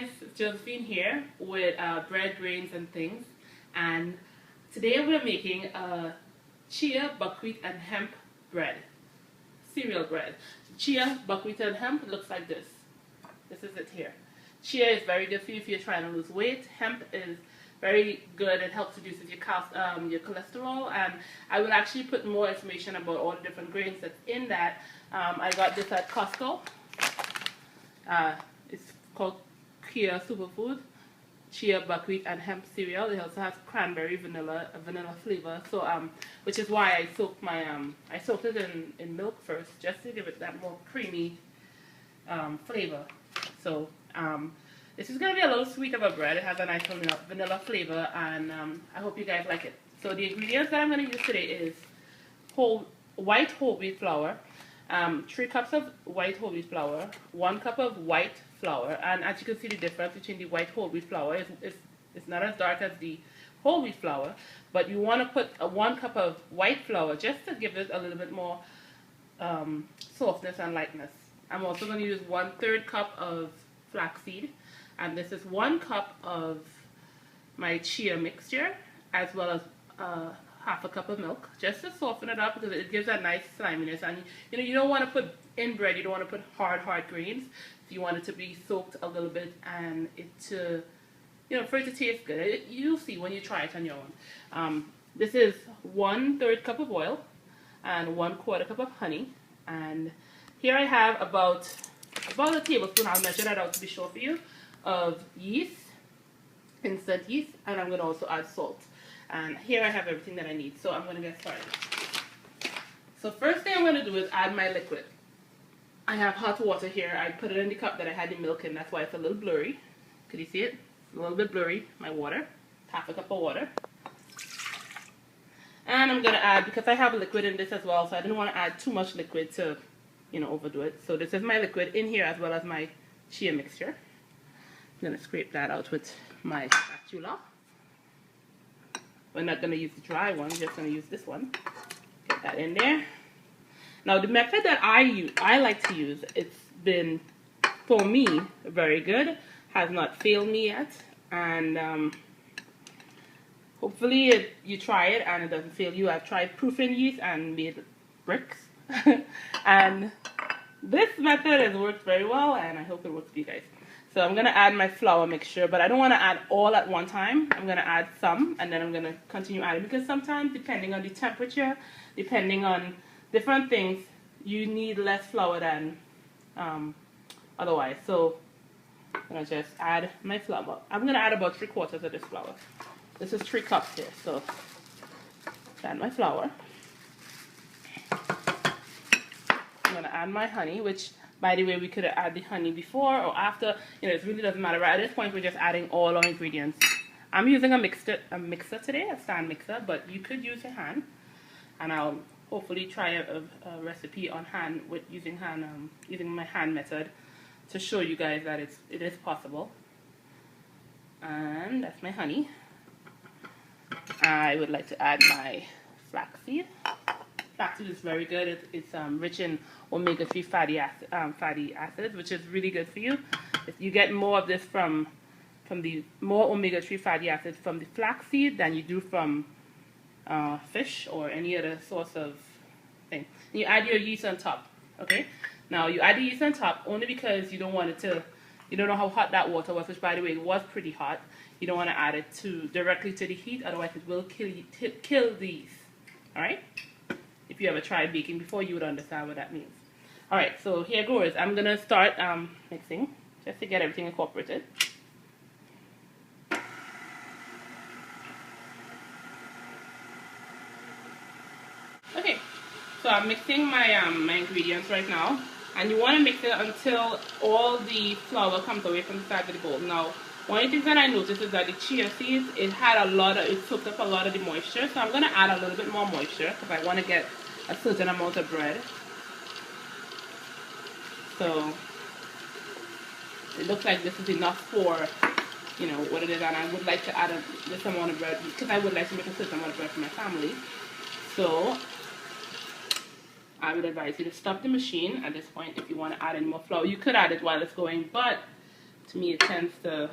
guys, Josephine here with bread, grains and things, and today we're making chia, buckwheat and hemp bread, cereal bread. Chia, buckwheat and hemp looks like this. This is it here. Chia is very good for you if you're trying to lose weight. Hemp is very good. It helps reduce your cholesterol, and I will actually put more information about all the different grains that's in that. I got this at Costco. It's called Chia Superfood, chia, buckwheat, and hemp cereal. It also has cranberry vanilla flavor. So which is why I soaked my I soaked it in milk first, just to give it that more creamy flavor. So this is gonna be a little sweet of a bread. It has a nice vanilla flavor, and I hope you guys like it. So the ingredients that I'm gonna use today is white whole wheat flour. 3 cups of white whole wheat flour, 1 cup of white flour, and as you can see the difference between the white whole wheat flour it's not as dark as the whole wheat flour, but you want to put 1 cup of white flour just to give it a little bit more softness and lightness. I'm also going to use 1/3 cup of flaxseed, and this is 1 cup of my chia mixture, as well as half a cup of milk, just to soften it up, because it gives that nice sliminess. And you don't want to put in bread, you don't want to put hard grains. So you want it to be soaked a little bit, and it to for it to taste good. You'll see when you try it on your own. This is 1/3 cup of oil and 1/4 cup of honey, and here I have about a tablespoon. I'll measure that out to be sure for you, of yeast, instant yeast, and I'm going to also add salt. And here I have everything that I need, so I'm going to get started. So first thing I'm going to do is add my liquid. I have hot water here. I put it in the cup that I had the milk in. That's why it's a little blurry. Could you see it? It's a little bit blurry, my water. Half a cup of water. And I'm going to add, because I have liquid in this as well, so I didn't want to add too much liquid to, overdo it. So this is my liquid in here, as well as my chia mixture. I'm going to scrape that out with my spatula. We're not going to use the dry one, we're just going to use this one. Get that in there. Now the method that I like to use, it's been, for me, very good. Has not failed me yet. And hopefully you try it and it doesn't fail you. I've tried proofing yeast and made bricks. And this method has worked very well, and I hope it works for you guys. So I'm going to add my flour mixture, but I don't want to add all at one time. I'm going to add some, and then I'm going to continue adding, because sometimes, depending on the temperature, depending on different things, you need less flour than otherwise. So I'm going to just add my flour. I'm going to add about 3/4 of this flour. This is 3 cups here, so add my flour. I'm going to add my honey, which, by the way, we could have added the honey before or after. It really doesn't matter. At this point, we're just adding all our ingredients. I'm using a mixer today, a stand mixer, but you could use your hand. And I'll hopefully try a recipe on hand with using my hand method to show you guys that it is possible. And that's my honey. I would like to add my flaxseed. Flaxseed is very good. It's rich in omega-3 fatty acids, which is really good for you. If you get more of this from the more omega-3 fatty acids from the flaxseed than you do from fish or any other source of thing. And you add your yeast on top. Okay. Now you add the yeast on top only because you don't want it to. You don't know how hot that water was, which, by the way, it was pretty hot. You don't want to add it directly to the heat, otherwise it will kill the yeast. All right. If you ever tried baking before, you would understand what that means. Alright, so here goes. I'm going to start mixing, just to get everything incorporated. Okay, so I'm mixing my ingredients right now. And you want to mix it until all the flour comes away from the side of the bowl. Now, one of the things that I noticed is that the chia seeds, it soaked up a lot of the moisture. So I'm going to add a little bit more moisture, because I want to get a certain amount of bread. So it looks like this is enough for what it is, and I would like to add this amount of bread, because I would like to make a certain amount of bread for my family. So I would advise you to stop the machine at this point if you want to add any more flour. You could add it while it's going, but to me it tends to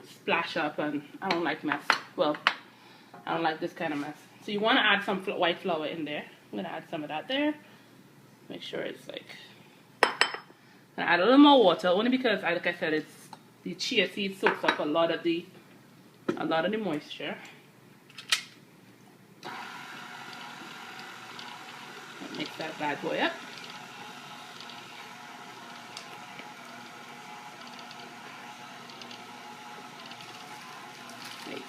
splash up, and I don't like mess. Well, I don't like this kind of mess. So you want to add some white flour in there. I'm going to add some of that there. Make sure it's like... And add a little more water, only because, like I said, it's the chia seed soaks up a lot of the moisture. Mix that bad boy up. There you go.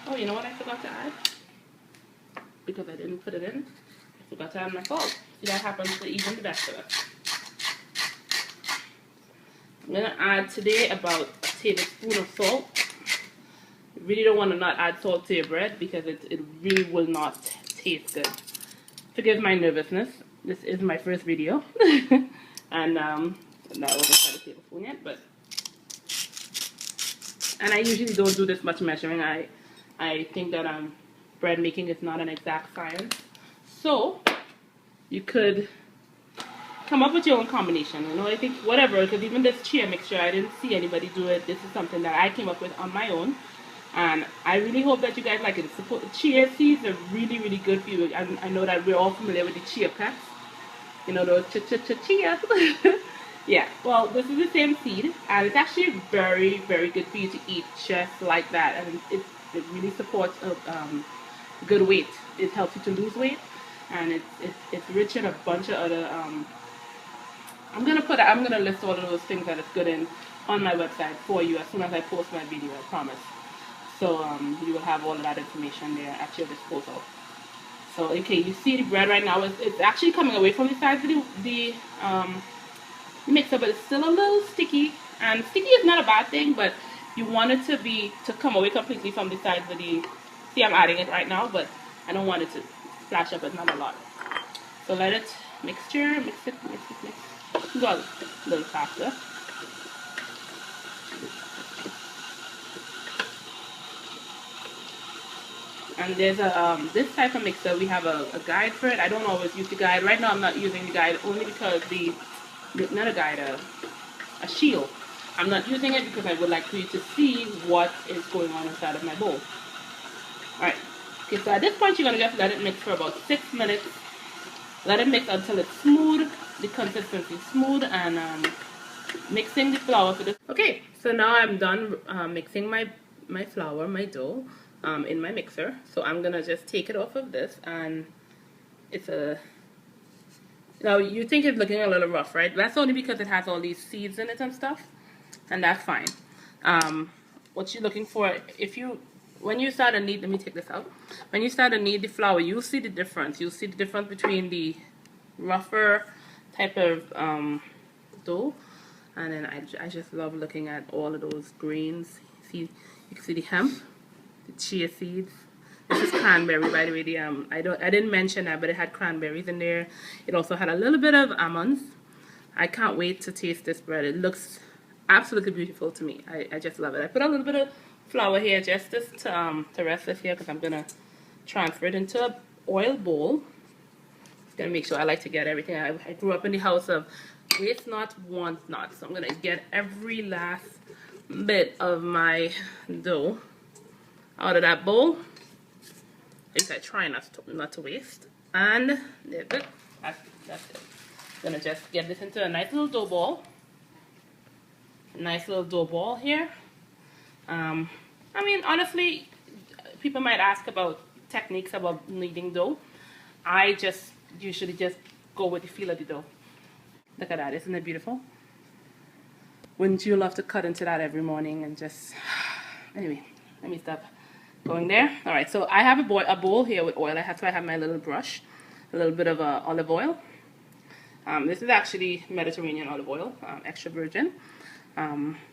Oh, you know what I forgot to add? Because I didn't put it in, I forgot to add my salt. See, that happens to even the best of us. I'm going to add today about a tablespoon of salt. You really don't want to not add salt to your bread because it really will not taste good. Forgive my nervousness. This is my first video. And that wasn't quite a tablespoon yet, but... And I usually don't do this much measuring. I think that bread making is not an exact science. So, you could come up with your own combination. You know, I think whatever, because even this chia mixture, I didn't see anybody do it. This is something that I came up with on my own. And I really hope that you guys like it. Chia seeds are really, really good for you. I know that we're all familiar with the chia pets. You know, those chia. Yeah, well, this is the same seed. And it's actually very, very good for you to eat just like that. And it really supports good weight. It helps you to lose weight. And it's rich in a bunch of other... I'm gonna list all of those things that it's good in on my website for you as soon as I post my video, I promise. So you will have all of that information there at your disposal. So okay, you see the bread right now it's actually coming away from the sides of the mixer, but it's still a little sticky. And sticky is not a bad thing, but you want it to come away completely from the sides of the... See, I'm adding it right now, but I don't want it to splash up, but not a lot. So let it mix it. Go a little faster. And there's this type of mixer, we have a guide for it. I don't always use the guide. Right now I'm not using the guide only because not a guide, a shield. I'm not using it because I would like for you to see what is going on inside of my bowl. Alright, okay, so at this point you're going to just let it mix for about 6 minutes. Let it mix until it's smooth, the consistency is smooth, and mixing the flour for this. Okay, so now I'm done mixing my flour, my dough, in my mixer. So I'm going to just take it off of this, and it's now you think it's looking a little rough, right? That's only because it has all these seeds in it and stuff, and that's fine. What you're looking for, when you start to knead, let me take this out. When you start to knead the flour, you'll see the difference. You'll see the difference between the rougher type of dough, and then I just love looking at all of those grains. See, you can see the hemp, the chia seeds. This is cranberry, by the way. I didn't mention that, but it had cranberries in there. It also had a little bit of almonds. I can't wait to taste this bread. It looks absolutely beautiful to me. I just love it. I put a little bit of flour here just to rest this here because I'm gonna transfer it into an oil bowl. Just gonna make sure I like to get everything. I grew up in the house of waste not, want not. So I'm gonna get every last bit of my dough out of that bowl. At least I try not to waste. And there's it. That's it. I'm gonna just get this into a nice little dough ball. Nice little dough ball here. I mean, honestly, people might ask about techniques about kneading dough. I just usually just go with the feel of the dough. Look at that, isn't it beautiful? Wouldn't you love to cut into that every morning and just... Anyway, let me stop going there. All right, so I have a bowl here with oil. That's why I have my little brush, a little bit of olive oil. This is actually Mediterranean olive oil, extra virgin.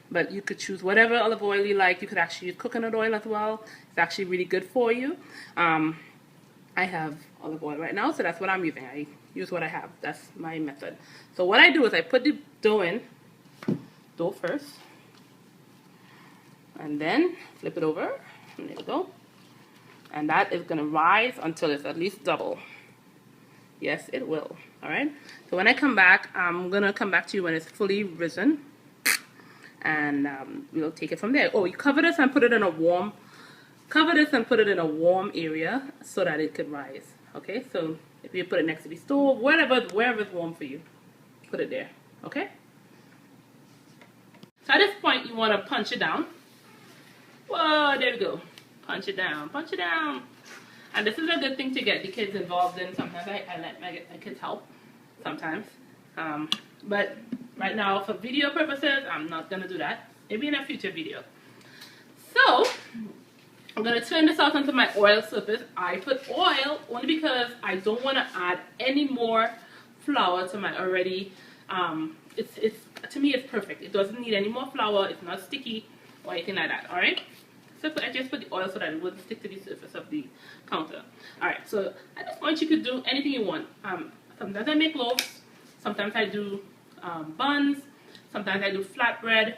But you could choose whatever olive oil you like. You could actually use coconut oil as well. It's actually really good for you. I have olive oil right now, so that's what I'm using. I use what I have. That's my method. So what I do is I put the dough first, and then flip it over, and there we go. And that is going to rise until it's at least double. Yes, it will. All right. So when I come back, I'm gonna come back to you when it's fully risen, and we'll take it from there. Oh, you cover this and put it in a warm. Cover this and put it in a warm area so that it could rise. Okay. So if you put it next to the stove, wherever it's warm for you, put it there. Okay. So at this point, you want to punch it down. Whoa, there we go. Punch it down. Punch it down. And this is a good thing to get the kids involved in. Sometimes I let my kids help. Sometimes. But right now, for video purposes, I'm not going to do that. Maybe in a future video. So, I'm going to turn this out onto my oil surface. I put oil only because I don't want to add any more flour to my already. To me, it's perfect. It doesn't need any more flour. It's not sticky or anything like that. All right. So I just put the oil so that it wouldn't stick to the surface of the counter. Alright, so at this point you could do anything you want. Sometimes I make loaves, sometimes I do buns, sometimes I do flatbread.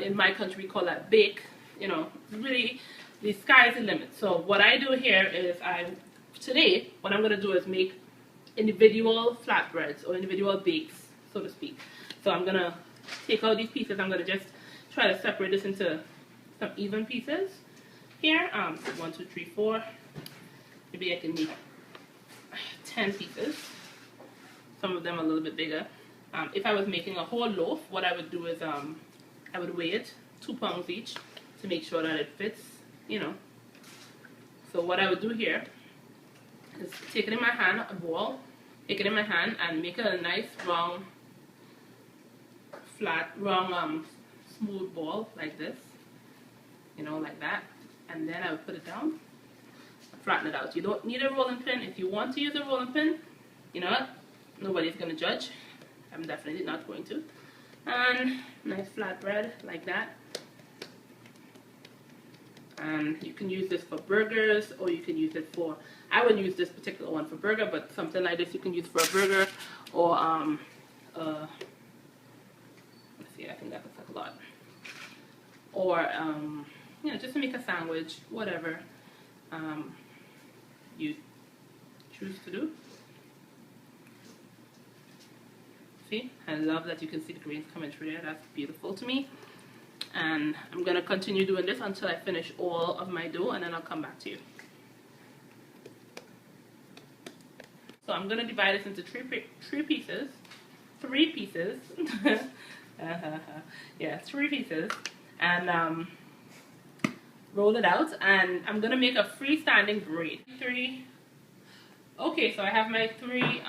In my country we call that bake. You know, really, the sky is the limit. So what I do here is today, what I'm going to do is make individual flatbreads or individual bakes, so to speak. So I'm going to take out these pieces. I'm going to just try to separate this into some even pieces here. So 1, 2, 3, 4. Maybe I can make 10 pieces. Some of them a little bit bigger. If I was making a whole loaf, what I would do is I would weigh it 2 pounds each to make sure that it fits, you know. So what I would do here is take it in my hand, a ball, take it in my hand and make a nice round, flat, round, smooth ball like this. You know, like that, and then I would put it down, flatten it out. You don't need a rolling pin. If you want to use a rolling pin, you know what, nobody's going to judge. I'm definitely not going to. And nice flat bread like that. And you can use this for burgers, or you can use it for, I would use this particular one for burger, but something like this you can use for a burger, or let's see, I think that looks like a lot. Or you know, just to make a sandwich, whatever you choose to do. See, I love that you can see the grains coming through there. That's beautiful to me. And I'm going to continue doing this until I finish all of my dough, and then I'll come back to you. So I'm going to divide this into three pieces. Yeah, 3 pieces. And roll it out, and I'm gonna make a freestanding braid. Okay, so I have my 3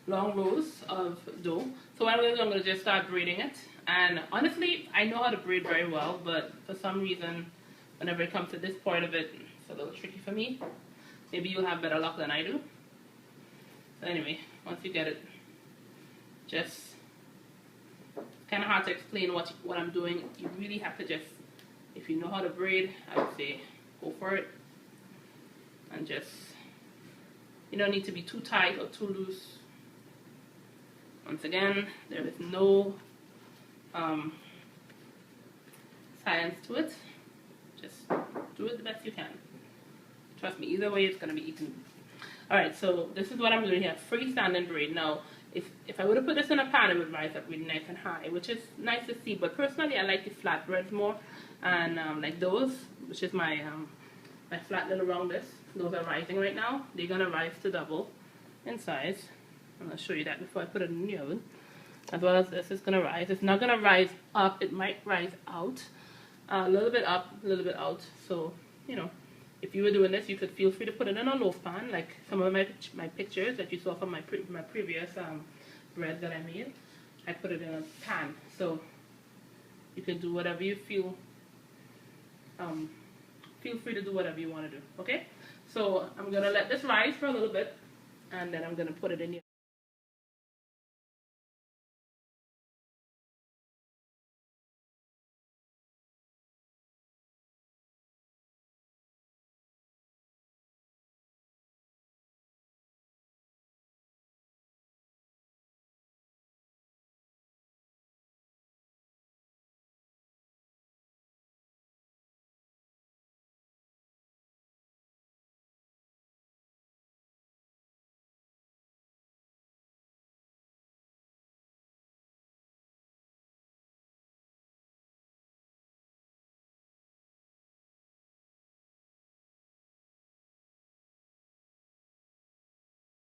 long rows of dough. So what I'm gonna just start braiding it. And honestly, I know how to braid very well, but for some reason, whenever it comes to this part of it, it's a little tricky for me. Maybe you'll have better luck than I do. So anyway, once you get it, just kind of hard to explain what I'm doing. You really have to just, if you know how to braid, I would say go for it. And just, you don't need to be too tight or too loose. Once again, there is no science to it. Just do it the best you can. Trust me, either way it's going to be eaten. Alright, so this is what I'm doing here, freestanding braid. Now, if I would have put this in a pan, it would rise up really nice and high, which is nice to see. But personally, I like the flatbreads more. And like those, which is my my flat little round discs, those are rising right now. They're going to rise to double in size. I'm going to show you that before I put it in the oven. As well as this is going to rise. It's not going to rise up. It might rise out. A little bit up, a little bit out. So, you know, if you were doing this, you could feel free to put it in a loaf pan, like some of my pictures that you saw from my previous bread that I made. I put it in a pan, so you can do whatever you feel. Feel free to do whatever you want to do. Okay, so I'm gonna let this rise for a little bit, and then I'm gonna put it in here.